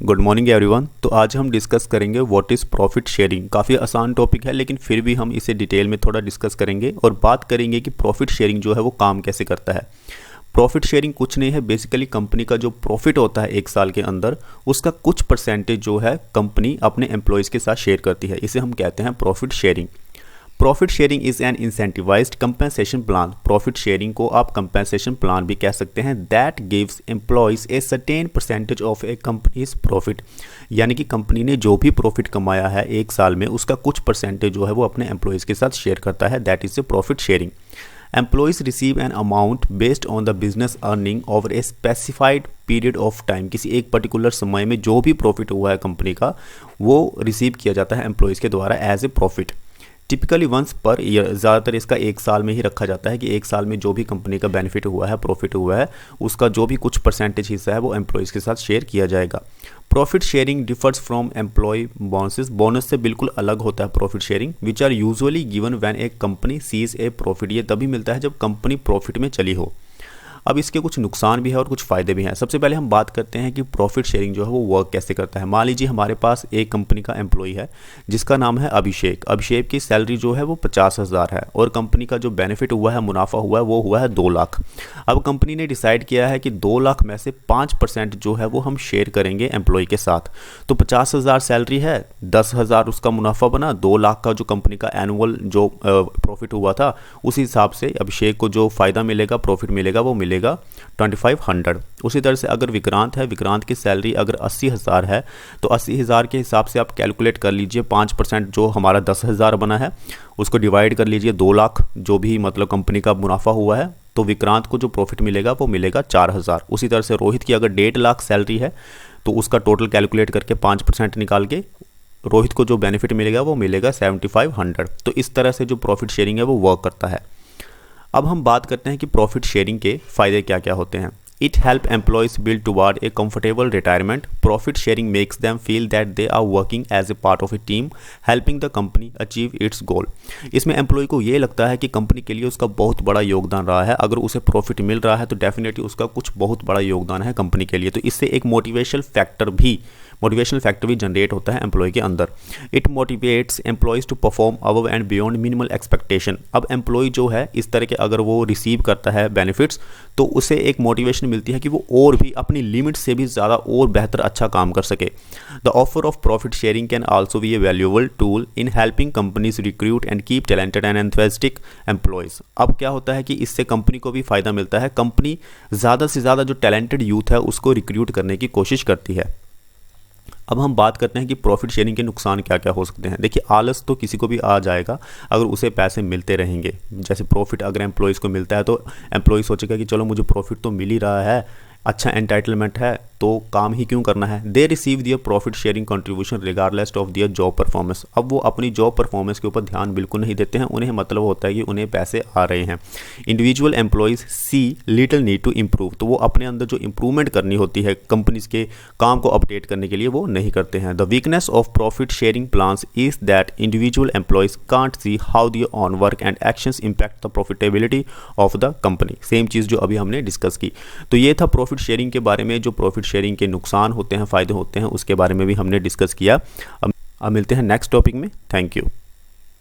Good morning everyone. तो आज हम डिस्कस करेंगे व्हाट इज़ प्रॉफिट शेयरिंग। काफ़ी आसान टॉपिक है लेकिन फिर भी हम इसे डिटेल में थोड़ा डिस्कस करेंगे और बात करेंगे कि प्रॉफिट शेयरिंग जो है वो काम कैसे करता है। प्रॉफिट शेयरिंग कुछ नहीं है, बेसिकली कंपनी का जो प्रॉफिट होता है एक साल के अंदर उसका कुछ परसेंटेज जो है कंपनी अपने एम्प्लॉयज़ के साथ शेयर करती है, इसे हम कहते हैं profit sharing. Profit sharing is an incentivised compensation plan. Profit sharing को आप कंपेंसेशन प्लान भी कह सकते हैं। That gives employees a certain percentage of A companies profit, यानी कि कंपनी ने जो भी प्रॉफिट कमाया है एक साल में उसका कुछ परसेंटेज जो है वो अपने एम्प्लॉयज़ के साथ शेयर करता है। That is a profit sharing. Employees receive an amount based on the business earning over a specified period of time. किसी एक पर्टिकुलर समय में जो भी प्रॉफिट हुआ है कंपनी का वो रिसीव किया जाता है एम्प्लॉयज़ के द्वारा as a profit. Typically once per year, ज़्यादातर इसका एक साल में ही रखा जाता है कि एक साल में जो भी कंपनी का बेनिफिट हुआ है, प्रॉफिट हुआ है, उसका जो भी कुछ परसेंटेज हिस्सा है वो एम्प्लॉयज़ के साथ शेयर किया जाएगा। Profit sharing differs from employee bonuses. Bonus से बिल्कुल अलग होता है profit sharing, which are usually given when a company sees a profit. ये तभी मिलता है जब कंपनी प्रॉफिट में चली हो। अब इसके कुछ नुकसान भी है और कुछ फ़ायदे भी हैं। सबसे पहले हम बात करते हैं कि प्रॉफिट शेयरिंग जो है वो वर्क कैसे करता है। मान लीजिए हमारे पास एक कंपनी का एम्प्लॉय है जिसका नाम है अभिषेक। अभिषेक की सैलरी जो है वो 50,000 है और कंपनी का जो बेनिफिट हुआ है, मुनाफा हुआ है, वो हुआ है 2 लाख। अब कंपनी ने डिसाइड किया है कि 2 लाख में से 5% जो है वो हम शेयर करेंगे एम्प्लॉय के साथ। तो 50,000 सैलरी है, 10,000 उसका मुनाफा बना, 2 लाख का जो कंपनी का एनुअल जो प्रॉफिट हुआ था उस हिसाब से अभिषेक को जो फ़ायदा मिलेगा, प्रॉफिट मिलेगा, वो मिलेगा 2500। उसी तरह से अगर विक्रांत है, विक्रांत की सैलरी अगर 80,000 है तो 80,000 के हिसाब से आप कैलकुलेट कर लीजिए 5% जो हमारा 10,000 बना है उसको डिवाइड कर लीजिए 2 लाख जो भी मतलब कंपनी का मुनाफा हुआ है, तो विक्रांत को जो प्रॉफिट मिलेगा वो मिलेगा 4,000। उसी तरह से रोहित की अगर 1.5 लाख सैलरी है तो उसका टोटल कैलकुलेट करके 5% निकाल के रोहित को जो बेनिफिट मिलेगा वो मिलेगा 7,500। तो इस तरह से जो प्रॉफिट शेयरिंग है वो वर्क करता है। अब हम बात करते हैं कि प्रॉफिट शेयरिंग के फ़ायदे क्या क्या होते हैं। It help employees build toward a comfortable retirement. Profit sharing makes them feel that they are working as a part of a team helping the company achieve its goal. इसमें employee को ये लगता है कि कंपनी के लिए उसका बहुत बड़ा योगदान रहा है। अगर उसे प्रॉफिट मिल रहा है तो डेफिनेटली उसका कुछ बहुत बड़ा योगदान है कंपनी के लिए। तो इससे एक मोटिवेशनल फैक्टर भी जनरेट होता है एम्प्लॉय के अंदर। It motivates employees to perform above and beyond minimal expectation. अब एम्प्लॉय जो है इस तरह के अगर वो रिसीव करता है बेनिफिट्स तो उसे एक मोटिवेशन मिलती है कि वो और भी अपनी लिमिट से भी ज़्यादा और बेहतर अच्छा काम कर सके। The offer of profit sharing can also be A valuable tool in helping companies recruit and keep talented and enthusiastic employees. अब क्या होता है कि इससे कंपनी को भी फ़ायदा मिलता है। कंपनी ज़्यादा से ज़्यादा जो टैलेंटेड यूथ है उसको रिक्रूट करने की कोशिश करती है। अब हम बात करते हैं कि प्रॉफिट शेयरिंग के नुकसान क्या क्या हो सकते हैं। देखिए, आलस तो किसी को भी आ जाएगा अगर उसे पैसे मिलते रहेंगे। जैसे प्रॉफिट अगर एम्प्लॉयज़ को मिलता है तो एम्प्लॉय सोचेगा कि चलो मुझे प्रॉफिट तो मिल ही रहा है, अच्छा एंटाइटलमेंट है तो काम ही क्यों करना है। They receive their profit sharing contribution regardless of their job performance. अब वो अपनी जॉब परफॉर्मेंस के ऊपर ध्यान बिल्कुल नहीं देते हैं, उन्हें मतलब होता है कि उन्हें पैसे आ रहे हैं। Individual employees see little need to improve. तो वो अपने अंदर जो इंप्रूवमेंट करनी होती है कंपनीज के काम को अपडेट करने के लिए वो नहीं करते हैं। The weakness of profit sharing plans is that individual employees can't see how their own work and actions impact the profitability of the company. Same चीज़ जो अभी हमने डिस्कस की। तो ये था प्रॉफिट शेयरिंग के बारे में। जो प्रॉफिट शेयरिंग के नुकसान होते हैं, फ़ायदे होते हैं, उसके बारे में भी हमने डिस्कस किया। अब मिलते हैं नेक्स्ट टॉपिक में। Thank you.